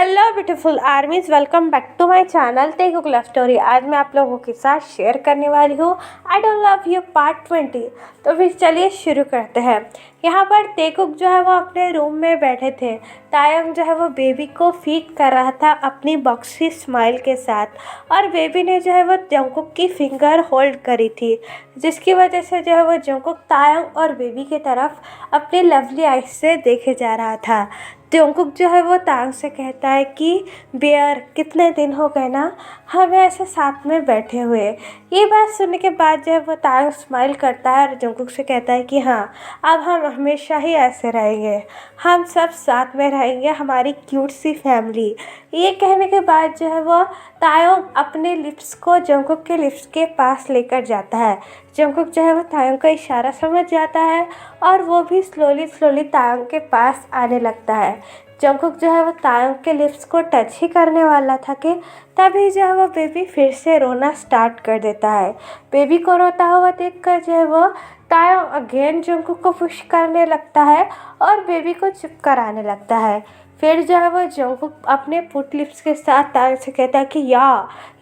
Hello beautiful armies, welcome back to my channel Taekook love story. आज मैं आप लोगों के साथ शेयर करने वाली हूँ I don't love you part 20। तो फिर चलिए शुरू करते हैं। यहाँ पर तेकुक जो है वो अपने रूम में बैठे थे। तायंग जो है वो बेबी को फीड कर रहा था अपनी बॉक्सी स्माइल के साथ, और बेबी ने जो है वो जंगकुक की फिंगर होल्ड करी थी, जिसकी वजह से जो है वो जंगकुक तायंग और बेबी की तरफ अपने लवली आइज से देखे जा रहा था। जंगकुक जो है वो तायंग से कहता है कि बेयर, कितने दिन हो गए ना हमें ऐसे साथ में बैठे हुए। ये बात सुनने के बाद जो है वो तायंग स्माइल करता है और जंगकुक से कहता है कि हाँ, अब हम हमेशा ही ऐसे रहेंगे, हम सब साथ में रहेंगे, हमारी क्यूट सी फैमिली। ये कहने के बाद जो है वो तायंग अपने लिप्स को जंगकुक के लिप्स के पास लेकर जाता है। जंगकुक जो है वो तायंग का इशारा समझ जाता है और वो भी स्लोली स्लोली तायंग के पास आने लगता है। जंगकुक जो है वो तायंग के लिप्स को टच ही करने वाला था कि तभी जो है वो बेबी फिर से रोना स्टार्ट कर देता है। बेबी को रोता हुआ देखकर जो है वो तायंग अगेन जंगकुक को पुश करने लगता है और बेबी को चुप कराने लगता है। फिर जो है वो जंगकुक अपने फुट लिप्स के साथ तायंग से कहता है कि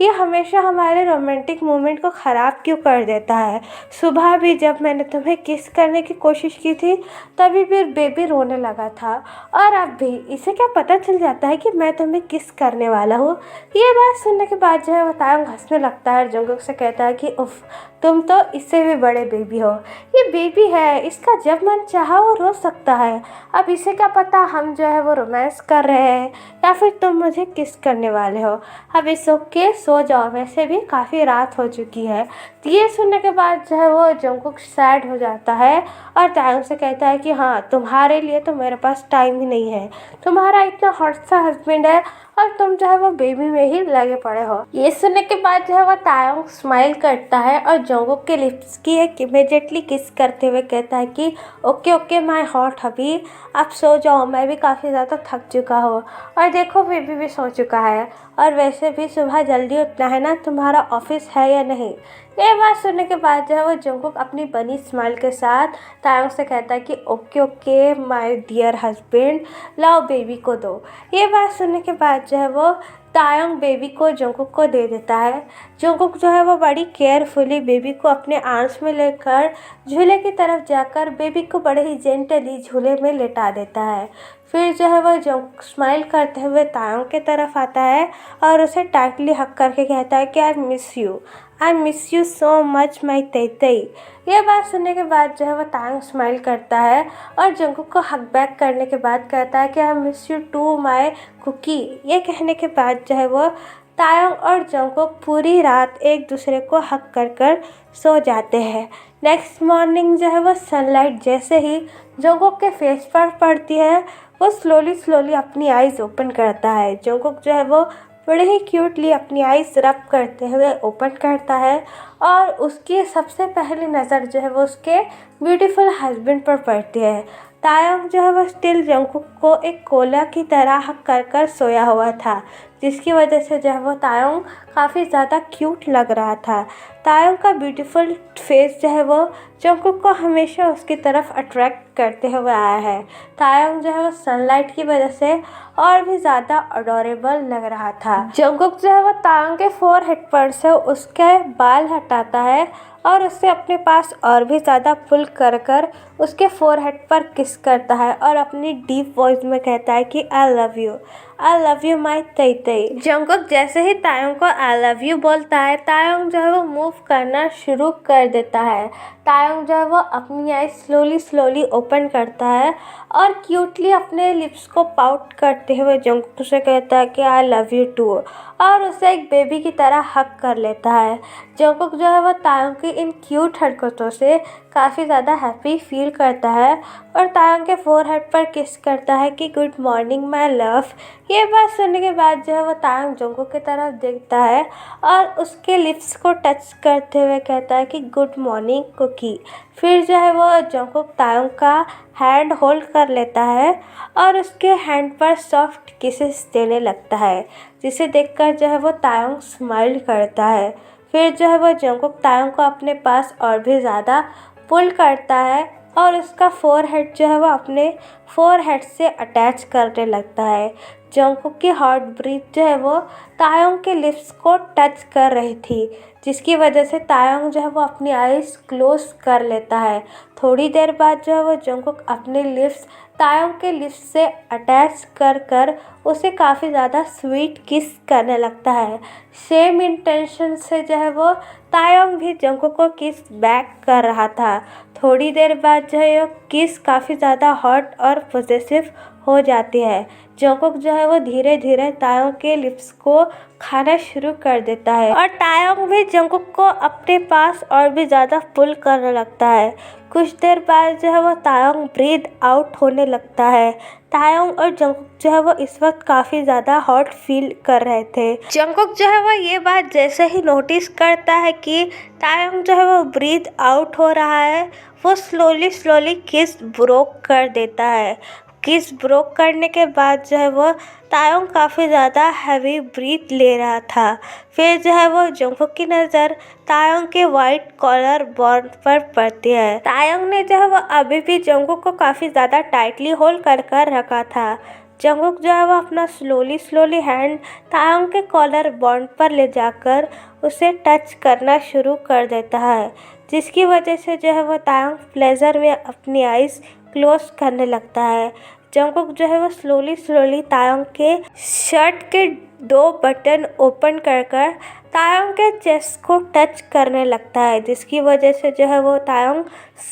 ये हमेशा हमारे रोमांटिक मोमेंट को ख़राब क्यों कर देता है। सुबह भी जब मैंने तुम्हें किस करने की कोशिश की थी तभी भी बेबी रोने लगा था, और अब भी इसे क्या पता चल जाता है कि मैं तुम्हें किस करने वाला हूँ। ये बात सुनने के बाद जो है वो तायंग हंसने लगता है और जंगकुक से कहता है कि उफ, तुम तो इससे भी बड़े बेबी हो। ये बेबी है, इसका जब मन चाहा वो रो सकता है। अब इसे क्या पता हम जो है वो रोमांस कर रहे हैं या फिर तुम मुझे किस करने वाले हो। अब इस ओके, सो जाओ, वैसे भी काफ़ी रात हो चुकी है। तो ये सुनने के बाद जो है वो जंगकुक सैड हो जाता है और तायंग से कहता है कि हाँ, तुम्हारे लिए तो मेरे पास टाइम ही नहीं है। तुम्हारा इतना हॉट सा हस्बैंड है और तुम जो है वो बेबी में ही लगे पड़े हो। ये सुनने के बाद जो है वो तायंग स्माइल करता है और जंगकुक के लिप्स की एक इमीडिएटली किस करते हुए कहता है कि ओके ओके माय हॉट हबी, आप सो जाओ, मैं भी काफ़ी ज़्यादा थक चुका हूँ और देखो बेबी भी सो चुका है, और वैसे भी सुबह जल्दी उठना है ना, तुम्हारा ऑफिस है या नहीं। ये बात सुनने के बाद जो है वो जंगकुक अपनी बनी स्माइल के साथ तायंग से कहता है कि okay okay my dear husband, लाओ बेबी को दो। ये बात सुनने के बाद जो है वो तायंग बेबी को जंगकुक को दे देता है। जंगकुक जो है वो बड़ी केयरफुली बेबी को अपने आर्म्स में लेकर झूले की तरफ जाकर बेबी को बड़े ही जेंटली झूले में लेटा देता है। फिर जो है वो जंगकुक स्माइल करते हुए तायंग की तरफ आता है और उसे टाइटली हक करके कहता है कि I miss you so much my तेई। ये बात सुनने के बाद जो है वो तायंग स्माइल करता है और जंगकुक को हक बैक करने के बाद कहता है कि I miss you too my cookie. ये कहने के बाद जो है वो तायंग और जंगकुक पूरी रात एक दूसरे को हक कर सो जाते हैं। नेक्स्ट मॉर्निंग जो है वो सनलाइट जैसे ही जंगकुक के फेस पर पड़ती है, वो स्लोली स्लोली अपनी आइज़ ओपन करता है। जंगकुक जो है वो बड़े ही क्यूटली अपनी आइज़ रब करते हुए ओपन करता है और उसकी सबसे पहली नज़र जो है वो उसके ब्यूटीफुल हस्बैंड पर पड़ती है। तायंग जो है वो स्टिल जंगकुक को एक कोला की तरह हक कर सोया हुआ था, जिसकी वजह से जो है वो तायंग काफ़ी ज़्यादा क्यूट लग रहा था। तायंग का ब्यूटीफुल फेस जो है वो जंगकुक को हमेशा उसकी तरफ अट्रैक्ट करते हुए आया है। तायंग जो है वो सनलाइट की वजह से और भी ज़्यादा अडोरेबल लग रहा था। जंगकुक जो है वो तायंग के फोरहेड पर से उसके बाल हटाता है और उससे अपने पास और भी ज़्यादा पुल कर उसके फोरहेड पर किस करता है और अपनी डीप वॉइस में कहता है कि आई लव यू माई तेई। जंगकुक जैसे ही तायंग को आई लव यू बोलता है, तायंग जो है वो मूव करना शुरू कर देता है। तायंग जो है वो अपनी आइज स्लोली स्लोली ओपन करता है और क्यूटली अपने लिप्स को पाउट करते हुए जंगकुक से कहता है कि आई लव यू टू, और उसे एक बेबी की तरह हक कर लेता है। जंगकुक जो है वो तायंग की इन क्यूट हरकतों से काफ़ी ज़्यादा हैप्पी फील करता है और तायंग के फोरहेड पर किस करता है कि गुड मॉर्निंग माय लव। ये बात सुनने के बाद जो है वो तायंग जंगकुक की तरफ देखता है और उसके लिप्स को टच करते हुए कहता है कि गुड मॉर्निंग कुकी। फिर जो है वो जंगकुक तायंग का हैंड होल्ड कर लेता है और उसके हैंड पर सॉफ्ट किसेस देने लगता है, जिसे देखकर जो है वो तायंग स्माइल करता है। फिर जो है वो जंगकुक तायंग को अपने पास और भी ज़्यादा पुल करता है और उसका फोरहेड जो है वो अपने फोरहेड से अटैच करने लगता है। जंगकुक की हार्ट ब्रीथ जो है वो तायोंग के लिप्स को टच कर रही थी, जिसकी वजह से तायोंग जो है वो अपनी आईज क्लोज कर लेता है। थोड़ी देर बाद जो है वो जंगकुक अपने लिप्स तायोंग के लिप्स से अटैच कर कर उसे काफ़ी ज़्यादा स्वीट किस करने लगता है। सेम इंटेंशन से जो है वो तायोंग भी जंगकुक को किस बैक कर रहा था। थोड़ी देर बाद जो है ये किस काफ़ी ज़्यादा हॉट और पॉसेसिव हो जाती है। जंगकुक जो है वो धीरे धीरे तायोंग के लिप्स को खाना शुरू कर देता है और तायोंग भी जंगकुक को अपने पास और भी ज़्यादा पुल करने लगता है। कुछ देर बाद जो है वो तायोंग ब्रीथ आउट होने लगता है। तायोंग और जंगकुक जो है वो इस वक्त काफ़ी ज़्यादा हॉट फील कर रहे थे। जंगकुक जो है वो ये बात जैसे ही नोटिस करता है कि तायोंग जो है वो ब्रीथ आउट हो रहा है, वो स्लोली किस ब्रोक कर देता है। किस ब्रोक करने के बाद जो है वो तायोंग काफ़ी ज़्यादा हैवी ब्रीथ ले रहा था। फिर जो है वो जंगकुक की नज़र तायोंग के वाइट कॉलर बॉर्न पर पड़ती है। तायोंग ने जो है वो अभी भी जंगकुक को काफ़ी ज़्यादा टाइटली होल्ड कर रखा था। जंगकुक जो है वो अपना स्लोली हैंड तायोंग के कॉलर बॉर्न पर ले जाकर उसे टच करना शुरू कर देता है, जिसकी वजह से जो है वो तायोंग प्लेजर में अपनी आईज क्लोज करने लगता है। जंगकुक जो है वो स्लोली तायोंग के शर्ट के 2 बटन ओपन कर तायोंग के चेस्ट को टच करने लगता है, जिसकी वजह से जो है वो तायोंग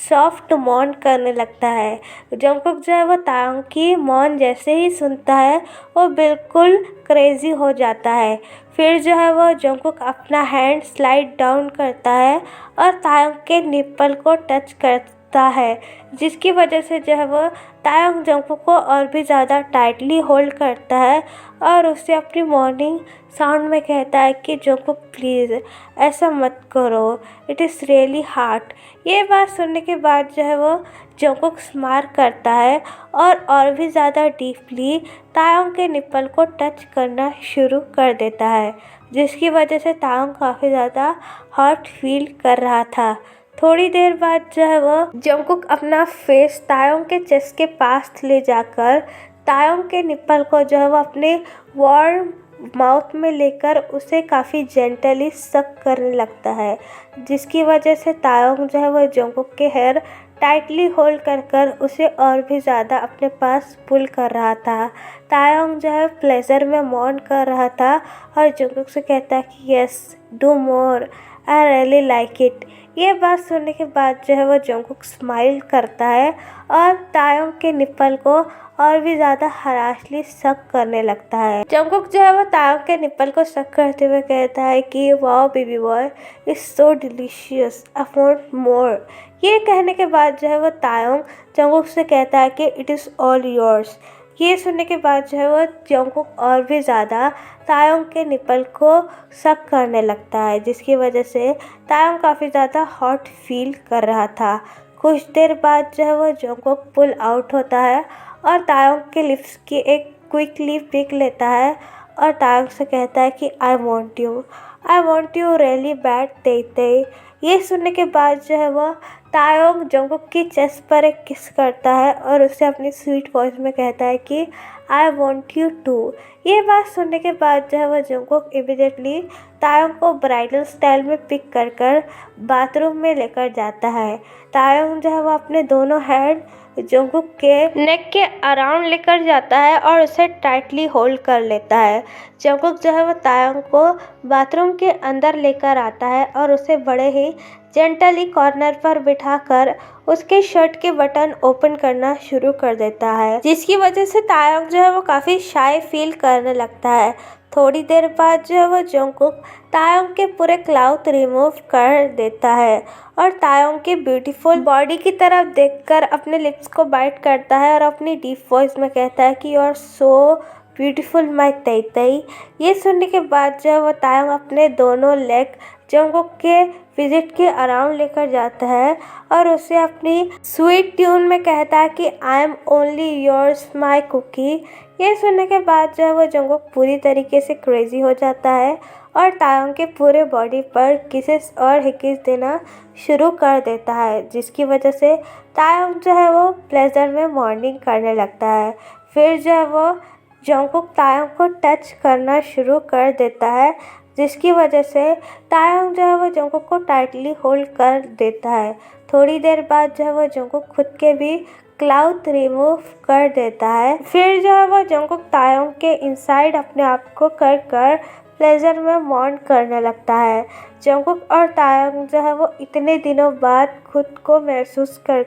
सॉफ्ट मौन करने लगता है। जंगकुक जो है वो तायोंग की मौन जैसे ही सुनता है वो बिल्कुल क्रेजी हो जाता है। फिर जो है वो जंगकुक अपना हैंड स्लाइड डाउन करता है और तायोंग के निप्पल को टच करता है, जिसकी वजह से जो है वो तायोंग जंगकुक को और भी ज़्यादा टाइटली होल्ड करता है और उसे अपनी मॉर्निंग साउंड में कहता है कि जंगकुक प्लीज़ ऐसा मत करो, इट इज़ रियली हार्ड। ये बात सुनने के बाद जो है वो जंगकुक स्माइल करता है और भी ज़्यादा डीपली तायोंग के निप्पल को टच करना शुरू कर देता है, जिसकी वजह से तायोंग काफ़ी ज़्यादा हॉट फील कर रहा था। थोड़ी देर बाद जो है वो जंगकुक अपना फेस तायोंग के चेस्ट के पास ले जाकर तायोंग के निप्पल को जो है वो अपने वार्म माउथ में लेकर उसे काफ़ी जेंटली सक करने लगता है, जिसकी वजह से तायोंग जो है वो जंगकुक के हेयर टाइटली होल्ड कर उसे और भी ज़्यादा अपने पास पुल कर रहा था। तायोंग जो है प्लेजर में मौन कर रहा था और जंगकुक से कहता है कि yes do more, I really like it. ये बात सुनने के बाद जो है वो जंगकुक स्माइल करता है और तायोंग के निप्पल को और भी ज़्यादा हराशली सक करने लगता है। जंगकुक जो है वो तायोंग के निप्पल को सक करते हुए कहता है कि wow baby boy it's so delicious, I want more. ये कहने के बाद जो है वो तायोंग जंगकुक से कहता है कि इट इज़ ऑल योर्स। ये सुनने के बाद जो है वो जंगकुक और भी ज़्यादा तायोंग के निप्पल को सक करने लगता है, जिसकी वजह से तायोंग काफ़ी ज़्यादा हॉट फील कर रहा था। कुछ देर बाद जो है वो जंगकुक पुल आउट होता है और तायोंग के लिप्स की एक क्विकली पिक लेता है और तायोंग से कहता है कि I want you really bad तेई। ये सुनने के बाद जो है वो तायोंग जंगकुक की चेस्ट पर एक किस करता है और उसे अपनी स्वीट वॉइस में कहता है कि आई वॉन्ट यू टू। ये बात सुनने के बाद जो है वो जंगकुक इमीडिएटली तायोंग को ब्राइडल स्टाइल में पिक कर बाथरूम में लेकर जाता है। तायोंग जो है वो अपने दोनों हैंड जंगकुक के नेक के अराउंड लेकर जाता है और उसे टाइटली होल्ड कर लेता है। जंगकुक जो है वो तायोंग को बाथरूम के अंदर लेकर आता है और उसे बड़े ही जेंटली कॉर्नर पर बिठाकर उसके शर्ट के बटन ओपन करना शुरू कर देता है, जिसकी वजह से तायोंग जो है वो काफ़ी शाय फील करने लगता है। थोड़ी देर बाद जो है वो जंगकुक तायोंग के पूरे क्लाउथ रिमूव कर देता है और तायोंग की ब्यूटीफुल बॉडी की तरफ देखकर अपने लिप्स को बाइट करता है और अपनी डीप वॉइस में कहता है कि यू आर सो ब्यूटीफुल माई तेई। ये सुनने के बाद जो है वो तायोंग अपने दोनों लेग जंगकुक के विजिट के अराउंड लेकर जाता है और उसे अपनी स्वीट ट्यून में कहता है कि I am only yours my cookie. ये सुनने के बाद जो है वो जंगकुक पूरी तरीके से क्रेजी हो जाता है और तायोंग के पूरे बॉडी पर किसेस और हिकिस देना शुरू कर देता है, जिसकी वजह से तायोंग जो है वो प्लेजर में मॉर्निंग करने लगता है। फिर जो है वो जंगकुक तायोंग को टच करना शुरू कर देता है, जिसकी वजह से तायोंग जो है वो जंगकुक को टाइटली होल्ड कर देता है। थोड़ी देर बाद जो है वो जंगकुक खुद के भी क्लाउथ रिमूव कर देता है। फिर जो है वो जंगकुक तायोंग के इनसाइड अपने आप को कर प्लेजर में मौन करने लगता है। जंगकुक और तायोंग जो है वो इतने दिनों बाद खुद को महसूस कर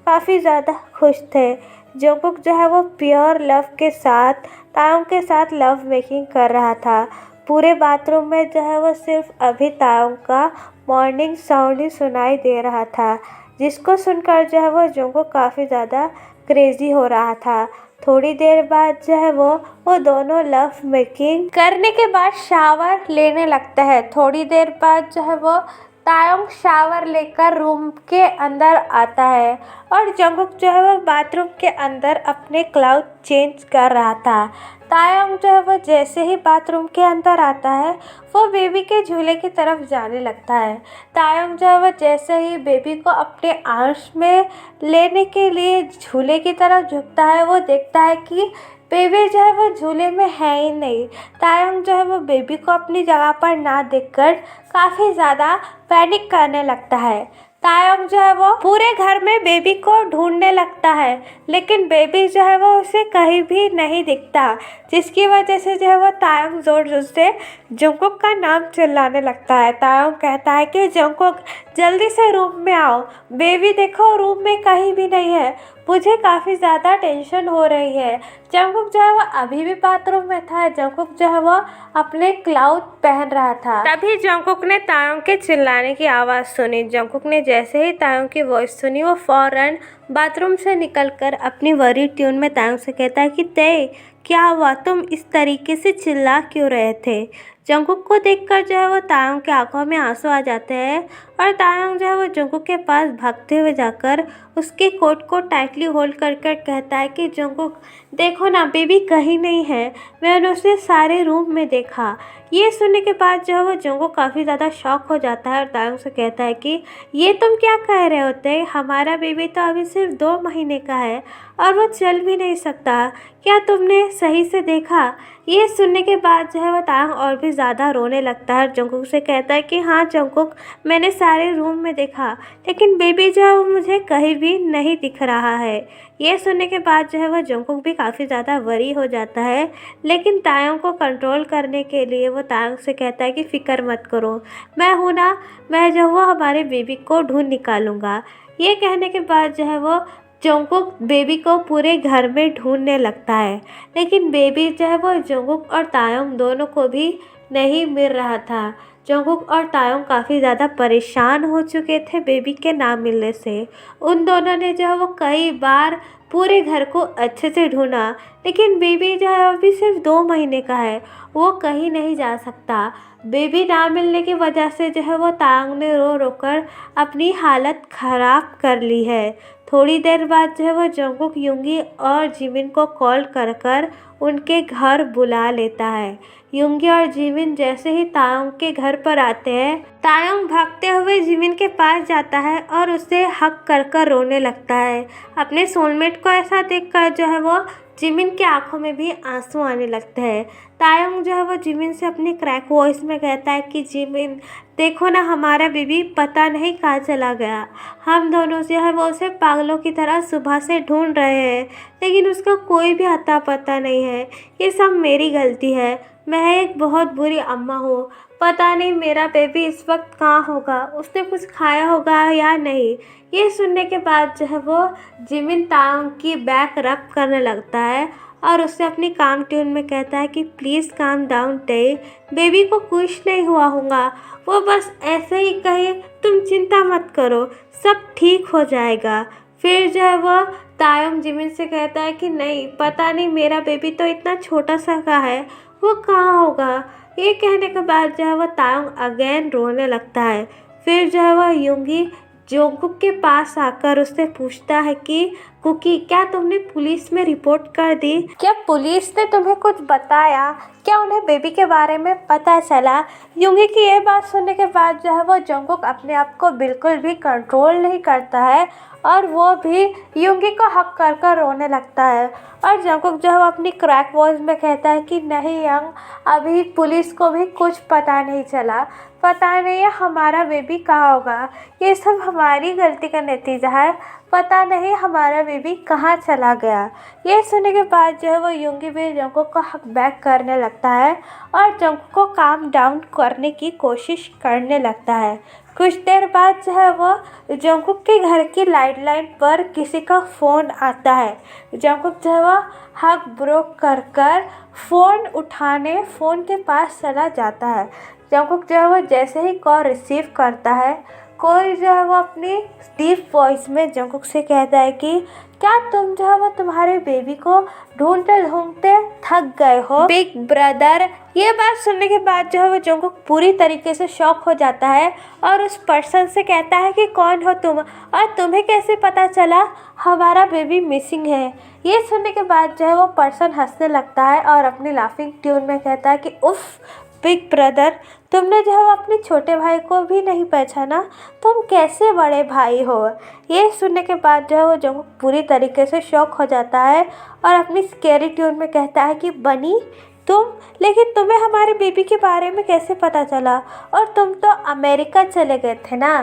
काफ़ी ज़्यादा खुश थे। जंगकुक जो है वो प्योर लव के साथ तायोंग के साथ लव मेकिंग कर रहा था। पूरे बाथरूम में जो है वो सिर्फ अभी तायोंग का मॉर्निंग साउंड ही सुनाई दे रहा था, जिसको सुनकर जो है वो जंगकुक काफ़ी ज़्यादा क्रेजी हो रहा था। थोड़ी देर बाद जो है वो दोनों लव मेकिंग करने के बाद शावर लेने लगता है। थोड़ी देर बाद जो है वो तायोंग शावर लेकर रूम के अंदर आता है और जंगकुक जो है वो बाथरूम के अंदर अपने क्लाउथ चेंज कर रहा था। तायोंग जो है वो जैसे ही बाथरूम के अंदर आता है वो बेबी के झूले की तरफ जाने लगता है। तायोंग जो है वो जैसे ही बेबी को अपने आर्म्स में लेने के लिए झूले की तरफ झुकता है, वो देखता है कि बेबी जो है वो झूले में है ही नहीं। तायोंग जो है वो बेबी को अपनी जगह पर ना देखकर काफ़ी ज़्यादा पैनिक करने लगता है। तायोंग जो है वो पूरे घर में बेबी को ढूंढने लगता है, लेकिन बेबी जो है वो उसे कहीं भी नहीं दिखता, जिसकी वजह से जो है वो तायोंग जोर जोर से जंगकुक का नाम चिल्लाने लगता है। तायोंग कहता है कि जंगकुक जल्दी से रूम में आओ, बेबी देखो रूम में कहीं भी नहीं है, मुझे काफ़ी ज़्यादा टेंशन हो रही है। जंगकुक जो है वो अभी भी बाथरूम में था। जंगकुक जो है वो अपने क्लाउथ पहन रहा था। तभी जंगकुक ने तायोंग के चिल्लाने की आवाज़ सुनी। जंगकुक ने जैसे ही तायोंग की वॉइस सुनी वो फौरन बाथरूम से निकलकर अपनी वरी ट्यून में तायोंग से कहता है कि ते क्या हुआ, तुम इस तरीके से चिल्ला क्यों रहे थे। जंगकुक को देखकर जो है वो तायोंग के आंखों में आंसू आ जाते हैं और तायोंग जो है वो जंगकुक के पास भागते हुए जाकर उसके कोट को टाइटली होल्ड कर कहता है कि जंगकुक देखो ना, बेबी कहीं नहीं है, मैंने उसे सारे रूम में देखा। ये सुनने के बाद जो है वो जंगकुक काफ़ी ज़्यादा शॉक हो जाता है और तायोंग से कहता है कि ये तुम क्या कह रहे होते, हमारा बेबी तो अभी सिर्फ 2 महीने का है और वो चल भी नहीं सकता, क्या तुमने सही से देखा। ये सुनने के बाद जो है वो तायोंग और भी ज़्यादा रोने लगता है और जंगकुक से कहता है कि हाँ जंगकुक, मैंने सारे रूम में देखा, लेकिन बेबी जो है वो मुझे कहीं भी नहीं दिख रहा है। ये सुनने के बाद जो है वो जंगकुक भी काफ़ी ज़्यादा वरी हो जाता है, लेकिन तायोंग को कंट्रोल करने के लिए वो तायोंग से कहता है कि फ़िक्र मत करो, मैं हूँ ना, मैं जो वो हमारे बेबी को ढूंढ निकालूंगा। ये कहने के बाद जो है वो जंगकुक बेबी को पूरे घर में ढूंढने लगता है, लेकिन बेबी जो है वो जंगकुक और तायोंग दोनों को भी नहीं मिल रहा था। जंगकुक और तायोंग काफ़ी ज़्यादा परेशान हो चुके थे बेबी के ना मिलने से। उन दोनों ने जो है वो कई बार पूरे घर को अच्छे से ढूंढा, लेकिन बेबी जो है अभी सिर्फ 2 महीने का है, वो कहीं नहीं जा सकता। बेबी ना मिलने की वजह से जो है वो तायोंग ने रो रो कर अपनी हालत ख़राब कर ली है। थोड़ी देर बाद जो है वो जंगकुक युंगी और जिमिन को कॉल कर उनके घर बुला लेता है। युंगी और जिमिन जैसे ही तायोंग के घर पर आते हैं, तायोंग भागते हुए जिमिन के पास जाता है और उसे हक कर रोने लगता है। अपने सोलमेट को ऐसा देखकर जो है वो जिमिन की आंखों में भी आंसू आने लगते हैं। तायोंग जो है वो जिमिन से अपनी क्रैक वॉइस में कहता है कि जिमिन देखो ना, हमारा बेबी पता नहीं कहाँ चला गया, हम दोनों जो है वो उसे पागलों की तरह सुबह से ढूंढ रहे हैं, लेकिन उसका कोई भी अता पता नहीं है। ये सब मेरी गलती है, मैं एक बहुत बुरी अम्मा हूँ, पता नहीं मेरा बेबी इस वक्त कहाँ होगा, उसने कुछ खाया होगा या नहीं। ये सुनने के बाद जो है वो जिमिन तायोंग की बैक रब करने लगता है और उससे अपनी काम ट्यून में कहता है कि प्लीज़ काम डाउन टे, बेबी को कुछ नहीं हुआ होगा, वो बस ऐसे ही कहे, तुम चिंता मत करो, सब ठीक हो जाएगा। फिर जो है वो तायोंग जिमिन से कहता है कि नहीं, पता नहीं मेरा बेबी तो इतना छोटा सा का है, वो कहाँ होगा। ये कहने के बाद जो है वो तायोंग अगेन रोने लगता है। फिर जो है वो युंगी जंगकुक के पास आकर उससे पूछता है कि कुकी, क्या तुमने पुलिस में रिपोर्ट कर दी? क्या पुलिस ने तुम्हें कुछ बताया? क्या उन्हें बेबी के बारे में पता चला? यूंगी की ये बात सुनने के बाद जो है वो जंगकुक अपने आप को बिल्कुल भी कंट्रोल नहीं करता है और वो भी यूंगी को हक कर कर रोने लगता है। और जंगकुक जो है वो अपनी क्रैक वॉइस में कहता है कि नहीं यंग, अभी पुलिस को भी कुछ पता नहीं चला, पता नहीं है हमारा बेबी कहाँ होगा, ये सब हमारी गलती का नतीजा है, पता नहीं हमारा बेबी कहाँ चला गया। ये सुनने के बाद जो है वो यूंगी भी जंगकुक को हक बैक करने लगता है और जंगकुक को काम डाउन करने की कोशिश करने लगता है। कुछ देर बाद जो है वो जंगकुक के घर की लाइट पर किसी का फ़ोन आता है। जंगकुक जो है वो हक ब्रोक कर कर फ़ोन उठाने फ़ोन के पास चला जाता है। जंगकुक जो है वो जैसे ही कॉल रिसीव करता है, कोई जो है वो अपनी डीप वॉइस में जंगकुक से कहता है कि क्या तुम जो है वो तुम्हारे बेबी को ढूंढते ढूंढते थक गए हो बिग ब्रदर? ये बात सुनने के बाद जो है वो जंगकुक पूरी तरीके से शॉक हो जाता है और उस पर्सन से कहता है कि कौन हो तुम और तुम्हें कैसे पता चला हमारा बेबी मिसिंग है? ये सुनने के बाद जो है वो पर्सन हंसने लगता है और अपनी लाफिंग ट्यून में कहता है कि उफ बिग ब्रदर, तुमने जो है वो अपने छोटे भाई को भी नहीं पहचाना, तुम कैसे बड़े भाई हो? ये सुनने के बाद जो है वो जंगकुक पूरी तरीके से शॉक हो जाता है और अपनी स्केरी ट्यून में कहता है कि बनी तुम, लेकिन तुम्हें हमारे बेबी के बारे में कैसे पता चला? और तुम तो अमेरिका चले गए थे ना?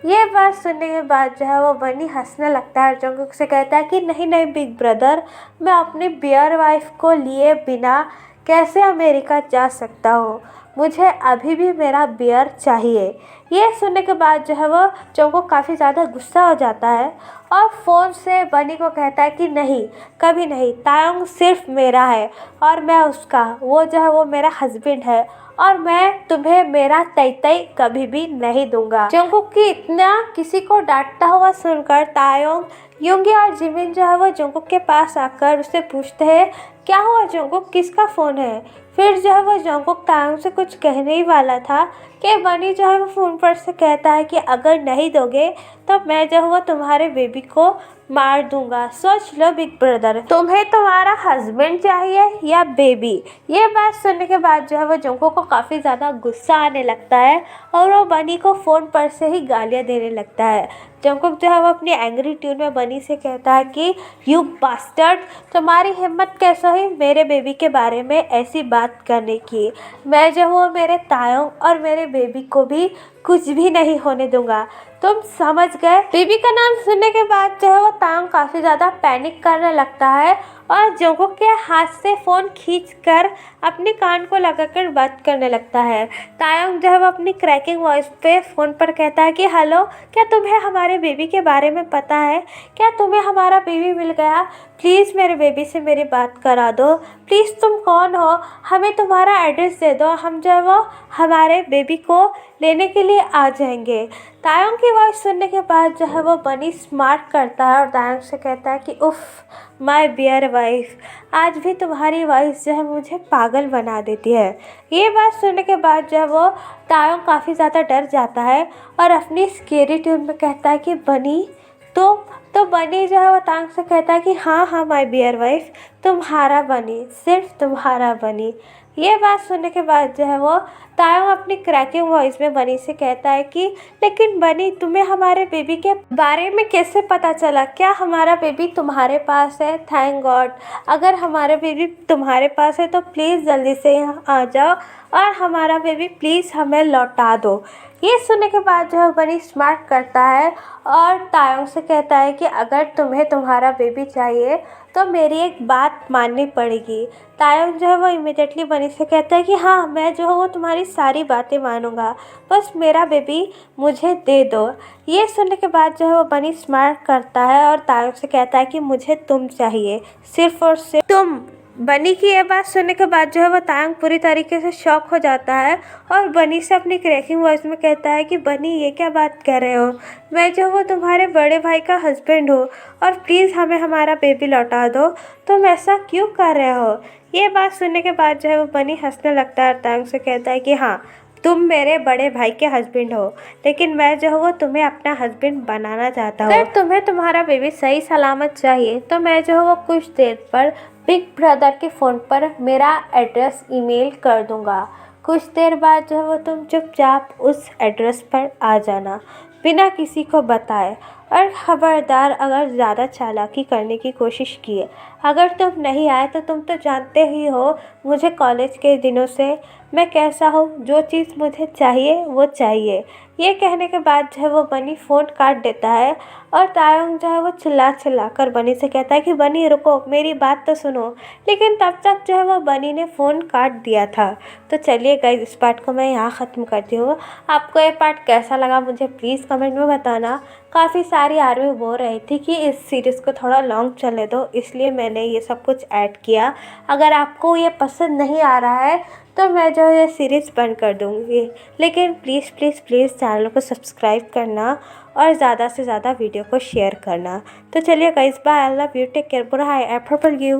ये बात सुनने के बाद जो है वो बनी हंसने लगता है, जंगकुक से कहता है कि नहीं नहीं बिग ब्रदर, मैं अपनी बियर वाइफ को लिए बिना कैसे अमेरिका जा सकता हूँ, मुझे अभी भी मेरा बियर चाहिए। ये सुनने के बाद जो है वो जंगकुक काफ़ी ज़्यादा गुस्सा हो जाता है और फ़ोन से बनी को कहता है कि नहीं, कभी नहीं, तायोंग सिर्फ मेरा है और मैं उसका, वो जो है वो मेरा हस्बैंड है और मैं तुम्हें मेरा तई कभी भी नहीं दूंगा। जंगकुक की इतना किसी को डांटता हुआ सुनकर तायोंग, यूंगी और जिमिन जो है वो जंगकुक के पास आकर उससे पूछते हैं क्या हुआ जंगकुक, किसका फ़ोन है? फिर जो है वो जंगकुक तायोंग से कुछ कहने ही वाला था कि बनी जो है वो फ़ोन पर से कहता है कि अगर नहीं दोगे तो मैं जो है वो तुम्हारे बेबी को मार दूंगा। सोच लो बिग ब्रदर, तुम्हें तुम्हारा हस्बैंड चाहिए या बेबी? ये बात सुनने के बाद जो है वो जंगकुक को काफ़ी ज़्यादा गुस्सा आने लगता है और वो बनी को फ़ोन पर से ही गालियाँ देने लगता है। जंगकुक जो है वो अपनी एंग्री ट्यून में बनी से कहता है कि यू बास्टर्ड, तुम्हारी हिम्मत कैसे हुई मेरे बेबी के बारे में ऐसी बात करने की? मैं जो वो मेरे तायोंग और मेरे बेबी को भी कुछ भी नहीं होने दूंगा, तुम समझ गए? बेबी का नाम सुनने के बाद जो है वो तायोंग काफ़ी ज़्यादा पैनिक करने लगता है और जंगकुक के हाथ से फ़ोन खींचकर अपने कान को लगाकर बात करने लगता है। तायोंग जो है वो अपनी क्रैकिंग वॉइस पे फ़ोन पर कहता है कि हेलो, क्या तुम्हें हमारे बेबी के बारे में पता है? क्या तुम्हें हमारा बेबी मिल गया? प्लीज़ मेरे बेबी से मेरी बात करा दो, प्लीज़ तुम कौन हो, हमें तुम्हारा एड्रेस दे दो, हम जो है वो हमारे बेबी को लेने के लिए आ जाएंगे। तायोंग की वॉइस सुनने के बाद जो है वो बनी स्मार्ट करता है और तायोंग से कहता है कि उफ़ माय बियर वाइफ, आज भी तुम्हारी वॉइस जो है मुझे पागल बना देती है। ये बात सुनने के बाद जो है वो तायोंग काफ़ी ज़्यादा डर जाता है और अपनी स्केरी ट्यून में कहता है कि बनी तो बनी जो है वो तायोंग से कहता है कि हाँ हाँ माय बियर वाइफ, तुम्हारा बनी, सिर्फ तुम्हारा बनी। ये बात सुनने के बाद जो है वो तायोंग अपनी क्रैकिंग वॉइस में बनी से कहता है कि लेकिन बनी, तुम्हें हमारे बेबी के बारे में कैसे पता चला? क्या हमारा बेबी तुम्हारे पास है? थैंक गॉड, अगर हमारा बेबी तुम्हारे पास है तो प्लीज़ जल्दी से यहाँ आ जाओ और हमारा बेबी प्लीज़ हमें लौटा दो। ये सुनने के बाद जो है बनी स्मार्ट करता है और तायोंग से कहता है कि अगर तुम्हें तुम्हारा बेबी चाहिए तो मेरी एक बात माननी पड़ेगी। तायोंग जो है वो इमीडिएटली बनी से कहता है कि हाँ, मैं जो है वो तुम्हारी सारी बातें मानूंगा, बस मेरा बेबी मुझे दे दो। ये सुनने के बाद जो है वो बनी स्मार्ट करता है और तायोंग से कहता है कि मुझे तुम चाहिए, सिर्फ और सिर्फ तुम। बनी की ये बात सुनने के बाद जो है वो तायोंग पूरी तरीके से शॉक हो जाता है और बनी से अपनी क्रैकिंग वॉइस में कहता है कि बनी, ये क्या बात कर रहे हो? मैं जो वो तुम्हारे बड़े भाई का हस्बैंड हूँ और प्लीज़ हमें हमारा बेबी लौटा दो, तुम ऐसा क्यों कर रहे हो? ये बात सुनने के बाद जो है वो बनी हंसने लगता है और तायोंग से कहता है कि हाँ, तुम मेरे बड़े भाई के हस्बैंड हो, लेकिन मैं जो हूँ वो तुम्हें अपना हस्बैंड बनाना चाहता हूँ। अगर तुम्हें तुम्हारा बेबी सही सलामत चाहिए तो मैं जो हूँ वो कुछ देर पर बिग ब्रदर के फ़ोन पर मेरा एड्रेस ईमेल कर दूँगा। कुछ देर बाद जो है वो तुम चुपचाप उस एड्रेस पर आ जाना बिना किसी को बताए। और खबरदार अगर ज़्यादा चालाकी करने की कोशिश किए, अगर तुम नहीं आए तो तुम तो जानते ही हो मुझे कॉलेज के दिनों से मैं कैसा हूँ, जो चीज़ मुझे चाहिए वो चाहिए। ये कहने के बाद जो है वो बनी फ़ोन काट देता है और तायंग जो है वो चिल्ला कर बनी से कहता है कि बनी रुको, मेरी बात तो सुनो। लेकिन तब तक जो है वो बनी ने फ़ोन काट दिया था। तो चलिए गाइस, इस पार्ट को मैं यहाँ ख़त्म करती हूँ। आपको ये पार्ट कैसा लगा मुझे प्लीज़ कमेंट में बताना। काफ़ी सारी आर्मी बोल रही थी कि इस सीरीज़ को थोड़ा लॉन्ग चले दो, इसलिए मैंने ये सब कुछ ऐड किया। अगर आपको ये पसंद नहीं आ रहा है तो मैं जो है सीरीज़ बंद कर दूँगी। लेकिन प्लीज़ प्लीज़ प्लीज़ चैनल को सब्सक्राइब करना और ज़्यादा से ज़्यादा वीडियो को शेयर करना। तो चलिए guys, bye, I love you, take care, bye, apple you.